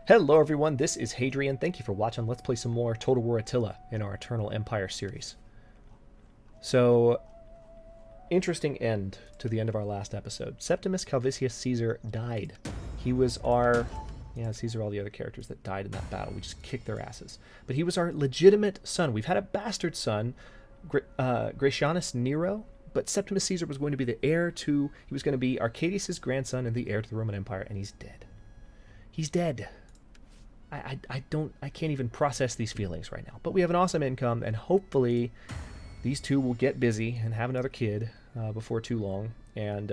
Hello everyone, this is Hadrian. Thank you for watching. Let's play some more Total War Attila in our Eternal Empire series. So, interesting end to the end of our last episode. Septimus Calvisius Caesar died. He was our... Yeah, these are all the other characters that died in that battle. We just kicked their asses. But he was our legitimate son. We've had a bastard son, Gratianus Nero, but Septimus Caesar was going to be the heir to... He was going to be Arcadius' grandson and the heir to the Roman Empire, and he's dead. He's dead. I can't even process these feelings right now. But we have an awesome income, and hopefully these two will get busy and have another kid before too long, and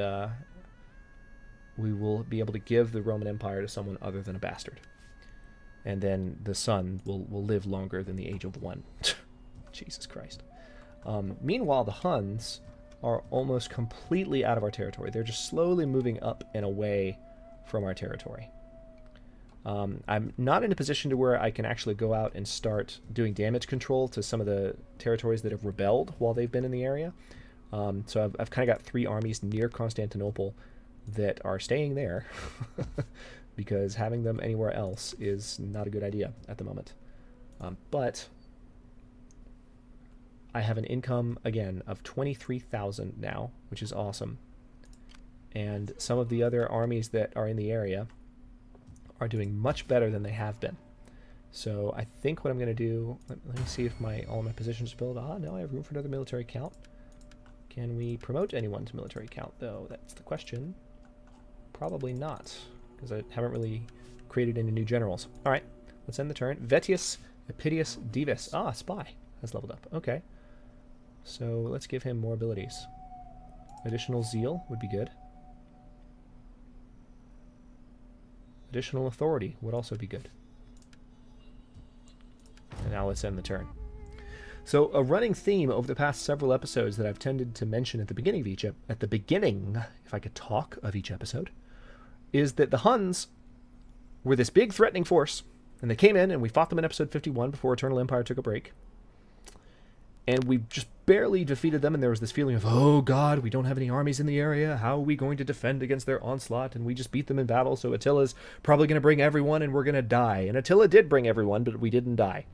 we will be able to give the Roman Empire to someone other than a bastard. And then the son will live longer than the age of 1. Jesus Christ. Meanwhile, the Huns are almost completely out of our territory. They're just slowly moving up and away from our territory. I'm not in a position to where I can actually go out and start doing damage control to some of the territories that have rebelled while they've been in the area. So I've kind of got 3 armies near Constantinople that are staying there because having them anywhere else is not a good idea at the moment. But I have an income, again, of 23,000 now, which is awesome. And some of the other armies that are in the area are doing much better than they have been. So I think what I'm going to do, let me see if all my positions are built. No, I have room for another military count. Can we promote anyone to military count, though? That's the question. Probably not, because I haven't really created any new generals. All right, let's end the turn. Vettius Epidius Divis. Spy has leveled up. Okay. So let's give him more abilities. Additional zeal would be good. Additional authority would also be good. And now let's end the turn. So a running theme over the past several episodes that I've tended to mention at the beginning of if I could talk, of each episode, is that the Huns were this big threatening force, and they came in and we fought them in episode 51 before Eternal Empire took a break. And we just barely defeated them, and there was this feeling of, oh god, we don't have any armies in the area. How are we going to defend against their onslaught? And we just beat them in battle, so Attila's probably going to bring everyone, and we're going to die. And Attila did bring everyone, but we didn't die.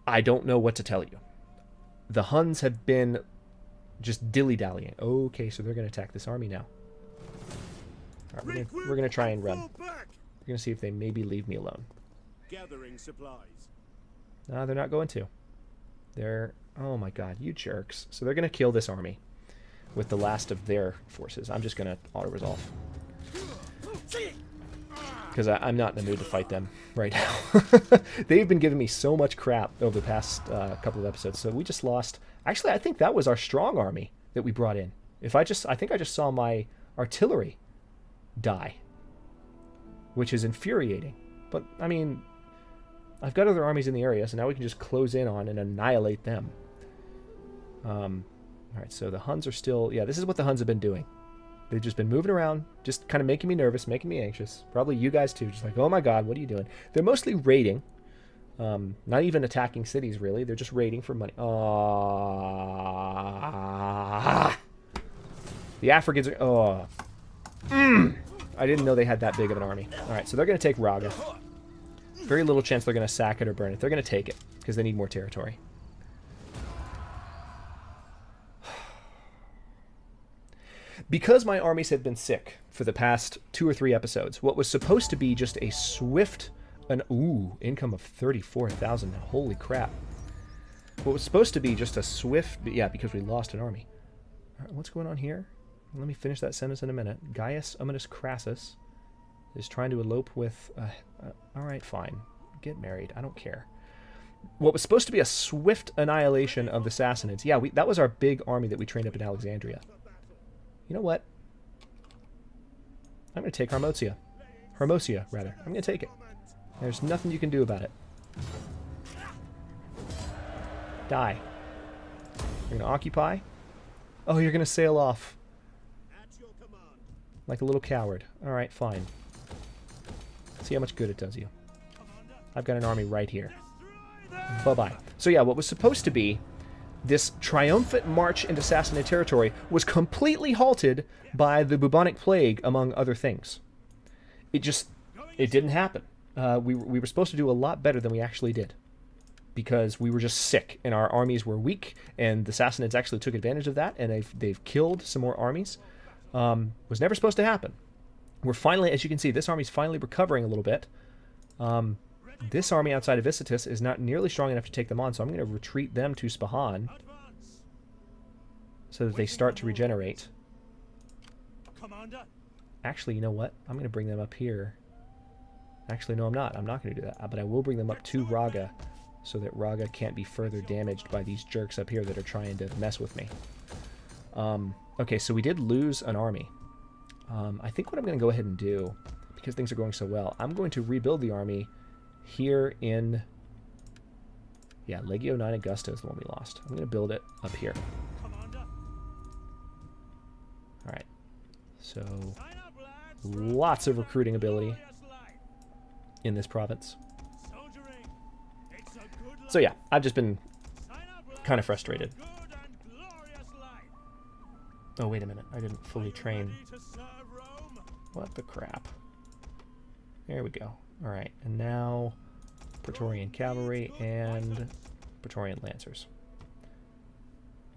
I don't know what to tell you. The Huns have been just dilly-dallying. Okay, so they're going to attack this army now. All right, we're going to try and run. We're going to see if they maybe leave me alone. Gathering supplies. No, they're not going to. They're... Oh my god, you jerks. So they're going to kill this army with the last of their forces. I'm just going to auto-resolve. Because I'm not in the mood to fight them right now. They've been giving me so much crap over the past couple of episodes. So we just lost... Actually, I think that was our strong army that we brought in. I think I just saw my artillery die. Which is infuriating. But, I mean... I've got other armies in the area, so now we can just close in on and annihilate them. Alright, so the Huns are still... Yeah, this is what the Huns have been doing. They've just been moving around, just kind of making me nervous, making me anxious. Probably you guys too, just like, oh my god, what are you doing? They're mostly raiding. Not even attacking cities, really. They're just raiding for money. The Africans are... I didn't know they had that big of an army. Alright, so they're going to take Raga. Very little chance they're going to sack it or burn it. They're going to take it, because they need more territory. Because my armies had been sick for the past 2 or 3 episodes, what was supposed to be just a swift... income of 34,000. Holy crap. What was supposed to be just a swift... Yeah, because we lost an army. All right, what's going on here? Let me finish that sentence in a minute. Gaius Amminus Crassus is trying to elope with... Alright, fine. Get married. I don't care. What was supposed to be a swift annihilation of the Sassanids. Yeah, that was our big army that we trained up in Alexandria. You know what? I'm going to take Hermosia. Hermosia, rather. I'm going to take it. There's nothing you can do about it. Die. You're going to occupy? Oh, you're going to sail off. Like a little coward. Alright, fine. See how much good it does you. I've got an army right here. Bye-bye. So yeah, what was supposed to be this triumphant march into Sassanid territory was completely halted by the bubonic plague, among other things. It just it didn't happen. We were supposed to do a lot better than we actually did, because we were just sick and our armies were weak, and the Sassanids actually took advantage of that, and they've killed some more armies. Was never supposed to happen. We're finally, as you can see, this army's finally recovering a little bit. This army outside of Vicitus is not nearly strong enough to take them on, so I'm going to retreat them to Spahan so that they start to regenerate. Commander. Actually, you know what? I'm going to bring them up here. Actually, no, I'm not. I'm not going to do that. But I will bring them up to Raga so that Raga can't be further damaged by these jerks up here that are trying to mess with me. Okay, so we did lose an army. I think what I'm going to go ahead and do, because things are going so well, I'm going to rebuild the army here in... Yeah, Legio 9 Augusta is the one we lost. I'm going to build it up here. Alright. So, lots of recruiting ability in this province. So yeah, I've just been kind of frustrated. Oh, wait a minute. I didn't fully train. What the crap? There we go. Alright, and now Praetorian Cavalry and Praetorian Lancers.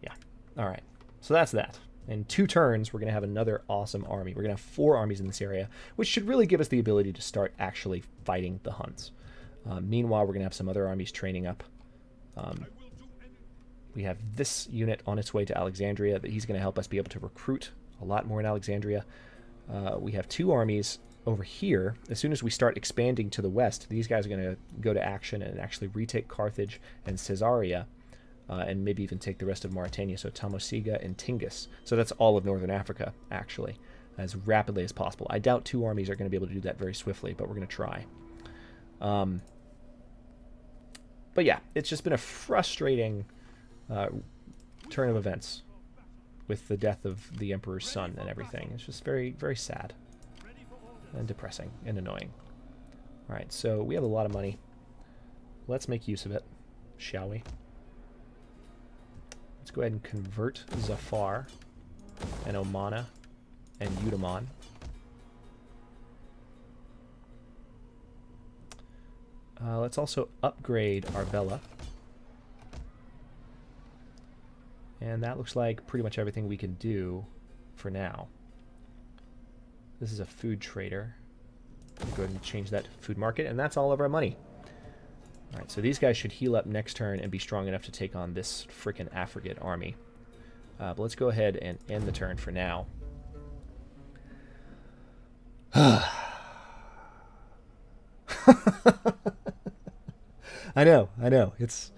Yeah, alright. So that's that. In 2 turns, we're going to have another awesome army. We're going to have 4 armies in this area, which should really give us the ability to start actually fighting the Huns. Meanwhile, we're going to have some other armies training up. We have this unit on its way to Alexandria that he's going to help us be able to recruit a lot more in Alexandria. We have 2 armies over here. As soon as we start expanding to the west, these guys are going to go to action and actually retake Carthage and Caesarea, and maybe even take the rest of Mauritania, so Tamosiga and Tingis. So that's all of northern Africa, actually, as rapidly as possible. I doubt 2 armies are going to be able to do that very swiftly, but we're going to try. But yeah, it's just been a frustrating turn of events with the death of the Emperor's son and everything. It's just very, very sad and depressing and annoying. Alright, so we have a lot of money. Let's make use of it, shall we? Let's go ahead and convert Zafar and Omana and Eudaimon. Let's also upgrade Arbela. And that looks like pretty much everything we can do for now. This is a food trader. We'll go ahead and change that to food market, and that's all of our money. Alright, so these guys should heal up next turn and be strong enough to take on this frickin' Afrigid army. But let's go ahead and end the turn for now. I know. It's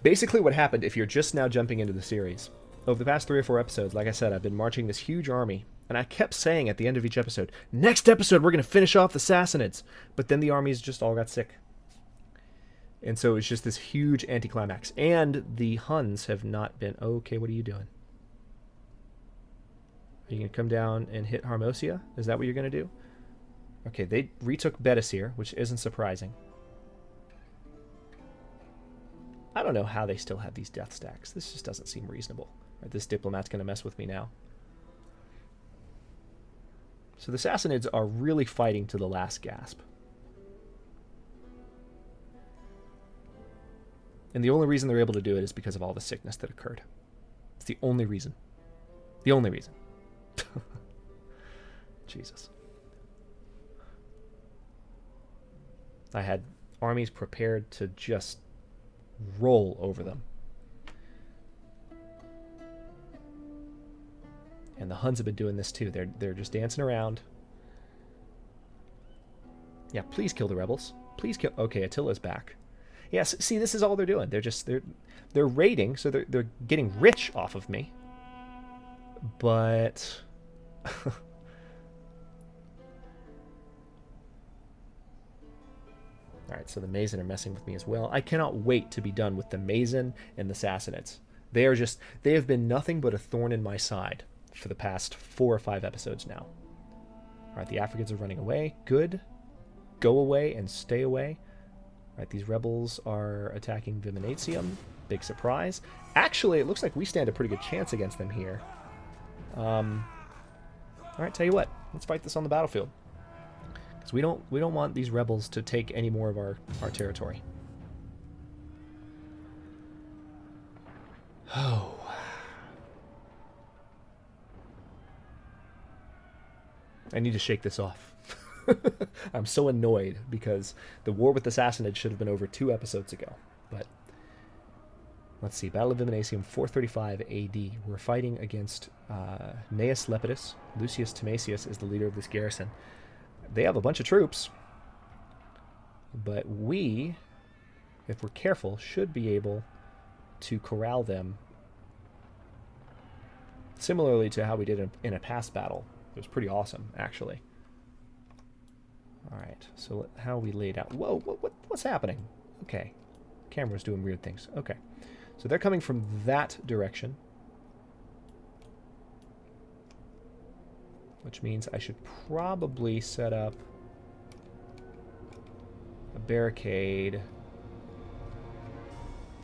basically what happened if you're just now jumping into the series. Over the past 3 or 4 episodes, like I said, I've been marching this huge army, and I kept saying at the end of each episode, next episode we're going to finish off the Sassanids. But then the armies just all got sick. And so it's just this huge anticlimax. And the Huns have not been... Okay, what are you doing? Are you going to come down and hit Harmosia? Is that what you're going to do? Okay, they retook Bedasir, which isn't surprising. I don't know how they still have these death stacks. This just doesn't seem reasonable. Right, this diplomat's going to mess with me now. So the Sassanids are really fighting to the last gasp. And the only reason they're able to do it is because of all the sickness that occurred. It's the only reason. The only reason. Jesus. I had armies prepared to just roll over them. And the Huns have been doing this too. They're just dancing around. Yeah, please kill the rebels. Please kill... Okay, Attila's back. Yes, see, this is all they're doing. They're raiding, so they're getting rich off of me. But... Alright, so the Mason are messing with me as well. I cannot wait to be done with the Mason and the Sassanids. They have been nothing but a thorn in my side for the past 4 or 5 episodes now. Alright, the Africans are running away. Good. Go away and stay away. Alright, these rebels are attacking Vimnacium. Big surprise. Actually, it looks like we stand a pretty good chance against them here. Alright, tell you what. Let's fight this on the battlefield. because we don't want these rebels to take any more of our territory. Oh. I need to shake this off. I'm so annoyed because the war with the Sassanids should have been over 2 episodes ago. But let's see. Battle of Vimnacium, 435 AD. We're fighting against Gnaeus Lepidus. Lucius Timasius is the leader of this garrison. They have a bunch of troops. But we, if we're careful, should be able to corral them similarly to how we did in a past battle. It was pretty awesome, actually. All right, so how are we laid out? Whoa, what's happening? Okay, camera's doing weird things. Okay, so they're coming from that direction, which means I should probably set up a barricade.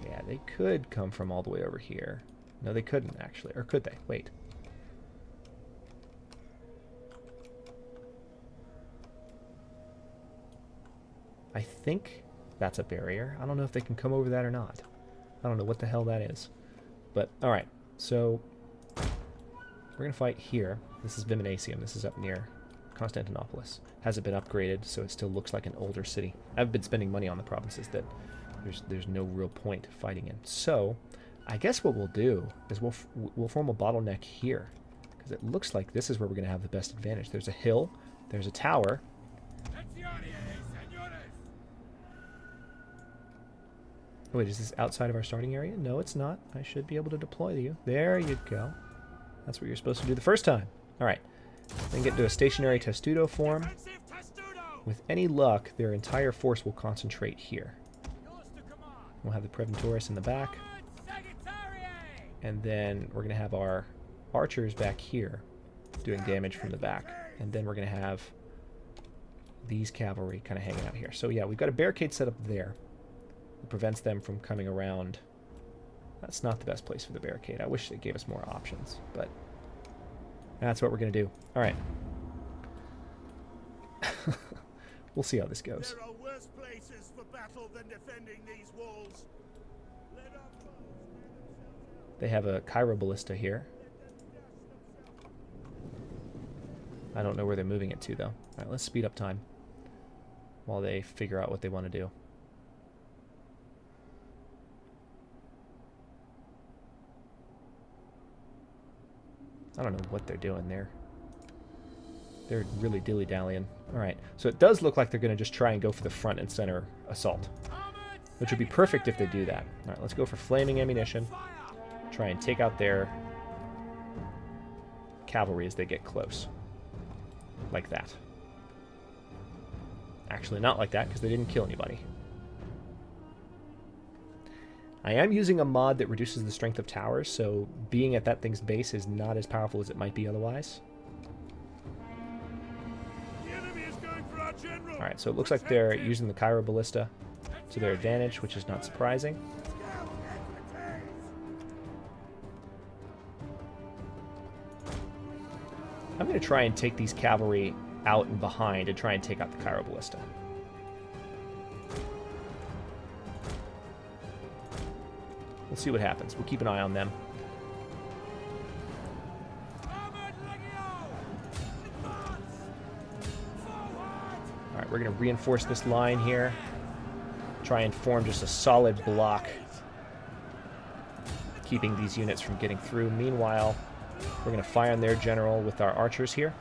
Yeah, they could come from all the way over here. No, they couldn't, actually. Or could they? Wait. I think that's a barrier. I don't know if they can come over that or not. I don't know what the hell that is. But, alright. So, we're going to fight here. This is Vimnacium. This is up near Constantinopolis. Hasn't been upgraded, so it still looks like an older city. I've been spending money on the provinces that there's no real point fighting in. So, I guess what we'll do is we'll form a bottleneck here, because it looks like this is where we're going to have the best advantage. There's a hill, there's a tower. Oh, wait, is this outside of our starting area? No, it's not. I should be able to deploy you. There you go. That's what you're supposed to do the first time. All right. Then get into a stationary testudo form. With any luck, their entire force will concentrate here. We'll have the Preventoris in the back. And then we're going to have our archers back here doing damage from the back. And then we're going to have these cavalry kind of hanging out here. So yeah, we've got a barricade set up there. It prevents them from coming around. That's not the best place for the barricade. I wish it gave us more options, but that's what we're going to do. All right. We'll see how this goes. There are worse places for battle than defending these walls. They have a Chiroballista here. I don't know where they're moving it to, though. All right, let's speed up time while they figure out what they want to do. I don't know what they're doing there. They're really dilly-dallying. All right, so it does look like they're going to just try and go for the front and center assault, which would be perfect if they do that. All right, let's go for flaming ammunition. Try and take out their cavalry as they get close. Like that. Actually, not like that, because they didn't kill anybody. I am using a mod that reduces the strength of towers, so being at that thing's base is not as powerful as it might be otherwise. Alright, so it looks like they're using the Chiroballista to their advantage, which is not surprising. I'm going to try and take these cavalry out and behind and try and take out the Chiroballista. We'll see what happens. We'll keep an eye on them. Alright, we're going to reinforce this line here. Try and form just a solid block, keeping these units from getting through. Meanwhile, we're going to fire on their general with our archers here.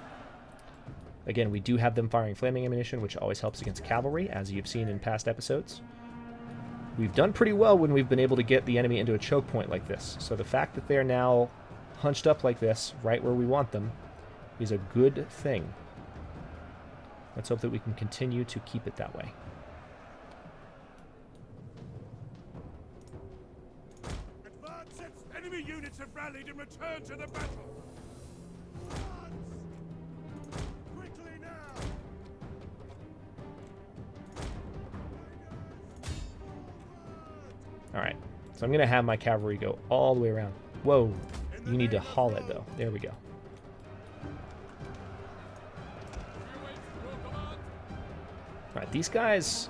Again, we do have them firing flaming ammunition, which always helps against cavalry, as you've seen in past episodes. We've done pretty well when we've been able to get the enemy into a choke point like this. So the fact that they're now hunched up like this, right where we want them, is a good thing. Let's hope that we can continue to keep it that way. Advance! Enemy units have rallied and returned to the battle. Quickly now! Alright, so I'm going to have my cavalry go all the way around. Whoa, you need to haul it though. There we go. Alright, these guys...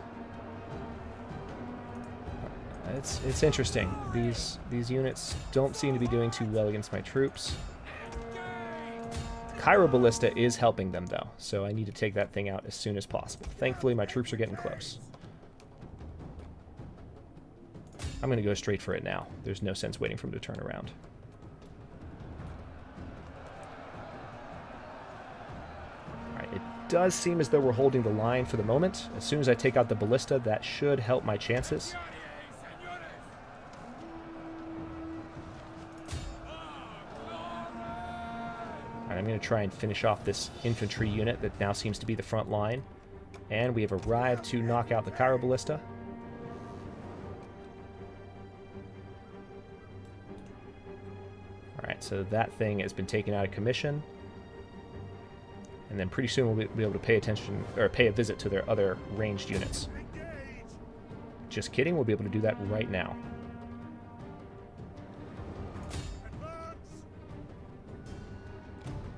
It's interesting. These units don't seem to be doing too well against my troops. Cairo Ballista is helping them, though, so I need to take that thing out as soon as possible. Thankfully, my troops are getting close. I'm going to go straight for it now. There's no sense waiting for him to turn around. Alright, it does seem as though we're holding the line for the moment. As soon as I take out the ballista, that should help my chances. Alright, I'm going to try and finish off this infantry unit that now seems to be the front line. And we have arrived to knock out the Cairo ballista. Alright, so that thing has been taken out of commission. And then pretty soon we'll be able to pay attention, or pay a visit to their other ranged units. Just kidding, we'll be able to do that right now.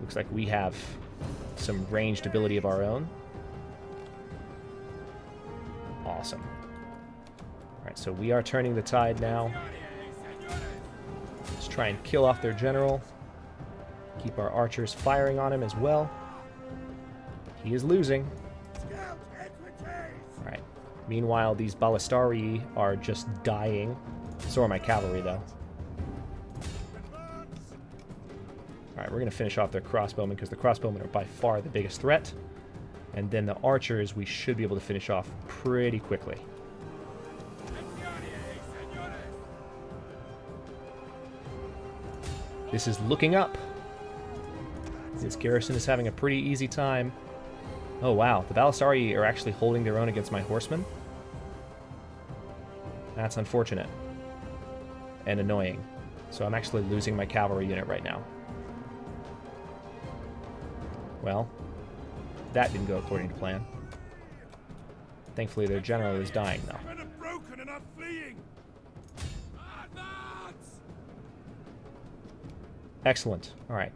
Looks like we have some ranged ability of our own. Awesome. Alright, so we are turning the tide now. Let's try and kill off their general. Keep our archers firing on him as well. He is losing. Alright. Meanwhile, these Ballistari are just dying. So are my cavalry, though. Alright, we're going to finish off their crossbowmen, because the crossbowmen are by far the biggest threat. And then the archers, we should be able to finish off pretty quickly. This is looking up. This garrison is having a pretty easy time. Oh wow, the Ballistari are actually holding their own against my horsemen. That's unfortunate. And annoying. So I'm actually losing my cavalry unit right now. Well, that didn't go according to plan. Thankfully their general is dying though. Excellent. Alright.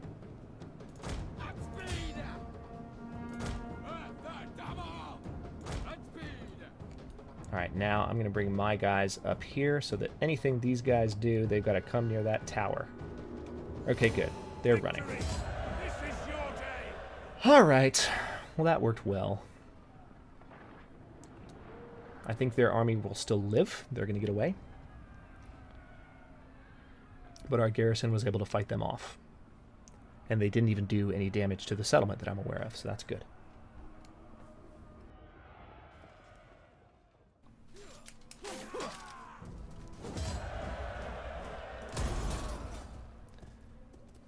Alright, now I'm going to bring my guys up here so that anything these guys do, they've got to come near that tower. Okay, good. They're running. Alright. Well, that worked well. I think their army will still live. They're going to get away. But our garrison was able to fight them off. And they didn't even do any damage to the settlement that I'm aware of, so that's good.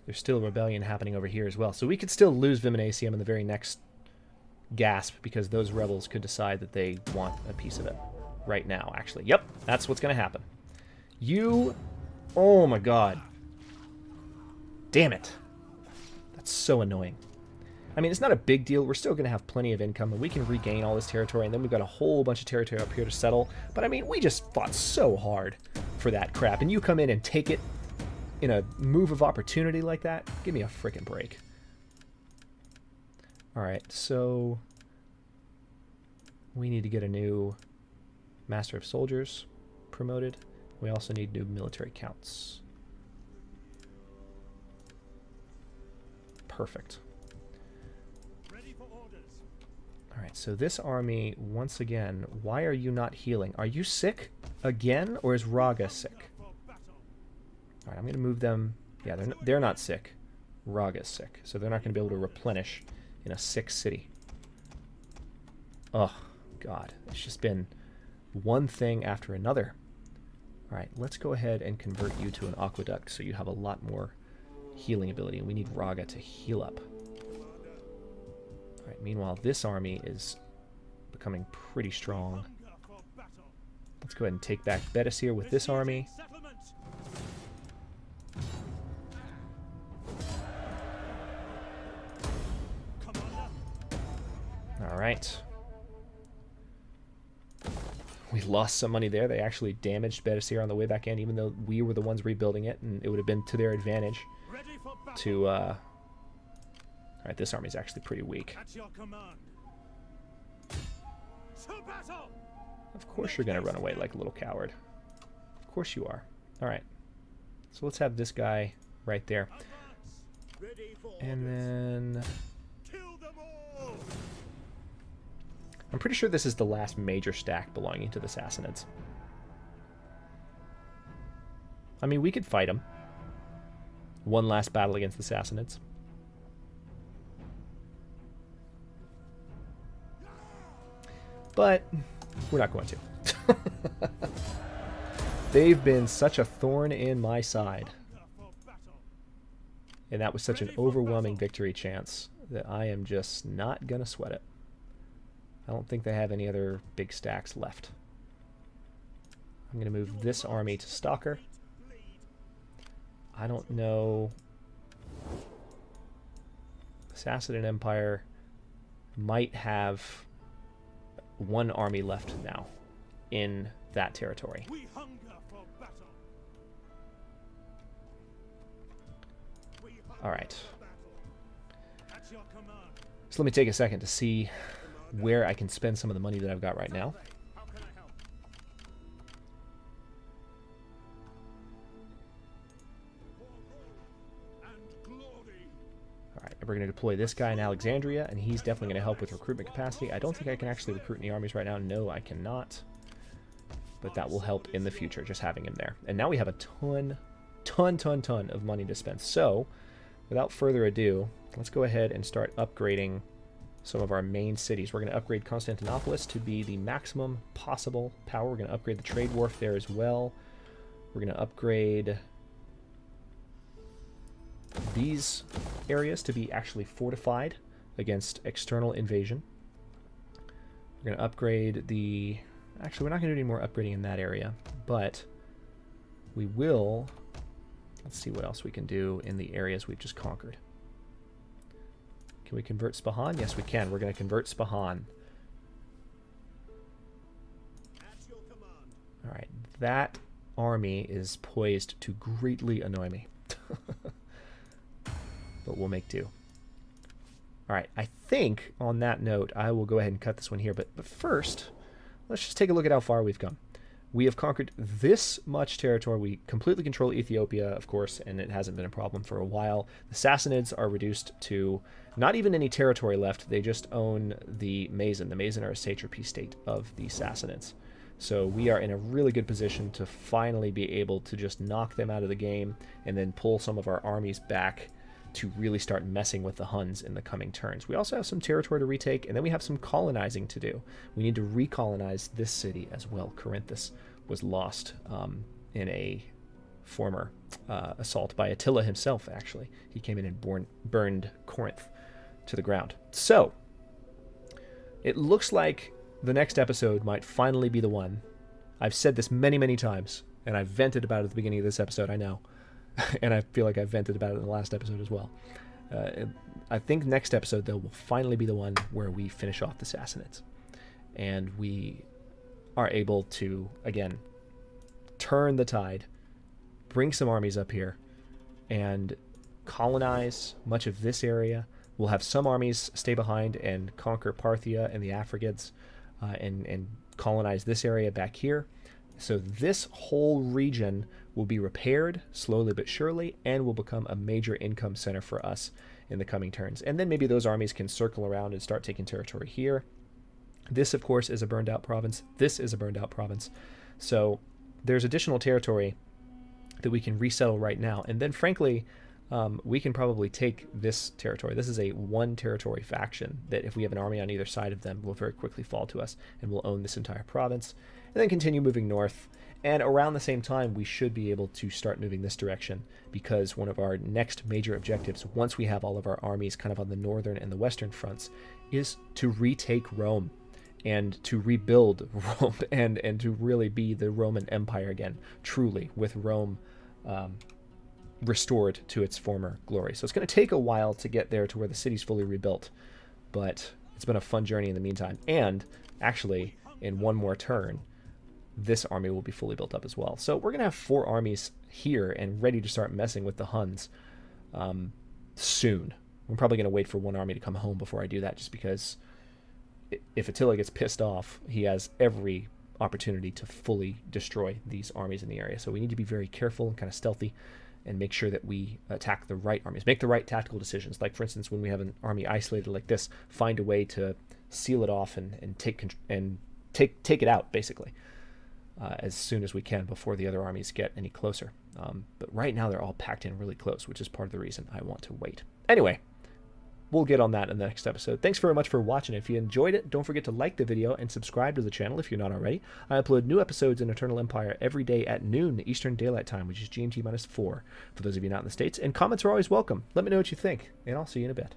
There's still a rebellion happening over here as well. So we could still lose Vimnacium in the very next gasp, because those rebels could decide that they want a piece of it right now, actually. Yep, that's what's going to happen. You... Oh my god. Damn it. That's so annoying. I mean, it's not a big deal. We're still going to have plenty of income, and we can regain all this territory, and then we've got a whole bunch of territory up here to settle. But I mean, we just fought so hard for that crap, and you come in and take it in a move of opportunity like that? Give me a frickin' break. Alright, so we need to get a new Master of Soldiers promoted. We also need new military counts. Perfect. Alright, so this army, once again, why are you not healing? Are you sick again, or is Raga sick? Alright, I'm going to move them. Yeah, they're not sick. Raga's sick, so they're not going to be able to replenish in a sick city. Oh, God. It's just been one thing after another. Alright, let's go ahead and convert you to an aqueduct so you have a lot more healing ability. We need Raga to heal up. Alright, meanwhile, this army is becoming pretty strong. Let's go ahead and take back Bedisir with this army. Alright. We lost some money there. They actually damaged Bedisir on the way back in, even though we were the ones rebuilding it, and it would have been to their advantage to... Alright, this army's actually pretty weak. To battle! Of course you're going to run away like a little coward. Of course you are. All right. So let's have this guy right there. Ready for And then kill them all! I'm pretty sure this is the last major stack belonging to the Sassanids. I mean, we could fight them. One last battle against the Sassanids. But we're not going to. They've been such a thorn in my side. And that was such an overwhelming victory chance that I am just not going to sweat it. I don't think they have any other big stacks left. I'm going to move this army to Stalker. I don't know. The Sassanid Empire might have one army left now in that territory. We hunger for battle. All right. At your command. So let me take a second to see where I can spend some of the money that I've got right now. How can I help? And glory. All right, we're going to deploy this guy in Alexandria, and he's definitely going to help with recruitment capacity. I don't think I can actually recruit any armies right now. No, I cannot. But that will help in the future, just having him there. And now we have a ton of money to spend. So, without further ado, let's go ahead and start upgrading some of our main cities. We're going to upgrade Constantinopolis to be the maximum possible power. We're going to upgrade the trade wharf there as well. We're going to upgrade these areas to be actually fortified against external invasion. We're going to upgrade the... Actually, we're not going to do any more upgrading in that area, but we will... Let's see what else we can do in the areas we've just conquered. Can we convert Spahan? Yes, we can. We're going to convert Spahan. At your command. All right, that army is poised to greatly annoy me. But we'll make do. All right, I think on that note, I will go ahead and cut this one here. But first, let's just take a look at how far we've come. We have conquered this much territory. We completely control Ethiopia, of course, and it hasn't been a problem for a while. The Sassanids are reduced to not even any territory left. They just own the Mazen. The Mazen are a satrapy state of the Sassanids. So we are in a really good position to finally be able to just knock them out of the game and then pull some of our armies back to really start messing with the Huns in the coming turns. We also have some territory to retake, and then we have some colonizing to do. We need to recolonize this city as well. Corinthus was lost in a former assault by Attila himself, actually. He came in and burned Corinth to the ground. So, it looks like the next episode might finally be the one. I've said this many, many times, and I've vented about it at the beginning of this episode, I know. And I feel like I vented about it in the last episode as well. I think next episode, though, will finally be the one where we finish off the Sassanids. And we are able to, again, turn the tide, bring some armies up here, and colonize much of this area. We'll have some armies stay behind and conquer Parthia and the Afrigids, and colonize this area back here. So this whole region will be repaired slowly but surely and will become a major income center for us in the coming turns. And then maybe those armies can circle around and start taking territory here. This, of course, is a burned out province. This is a burned out province. So there's additional territory that we can resettle right now. And then, frankly, we can probably take this territory. This is a one territory faction that if we have an army on either side of them will very quickly fall to us and we'll own this entire province. And then continue moving north. And around the same time, we should be able to start moving this direction because one of our next major objectives, once we have all of our armies kind of on the northern and the western fronts, is to retake Rome and to rebuild Rome and to really be the Roman Empire again, truly, with Rome restored to its former glory. So it's going to take a while to get there to where the city's fully rebuilt, but it's been a fun journey in the meantime. And actually, in one more turn, this army will be fully built up as well. So we're going to have 4 armies here and ready to start messing with the Huns soon. I'm probably going to wait for one army to come home before I do that, just because if Attila gets pissed off, he has every opportunity to fully destroy these armies in the area. So we need to be very careful and kind of stealthy and make sure that we attack the right armies, make the right tactical decisions. Like, for instance, when we have an army isolated like this, find a way to seal it off and take it out, basically, as soon as we can before the other armies get any closer. But right now they're all packed in really close, which is part of the reason I want to wait. Anyway, we'll get on that in the next episode. Thanks very much for watching. If you enjoyed it, don't forget to like the video and subscribe to the channel if you're not already. I upload new episodes in Eternal Empire every day at noon Eastern Daylight Time, which is GMT -4 for those of you not in the States. And comments are always welcome. Let me know what you think, and I'll see you in a bit.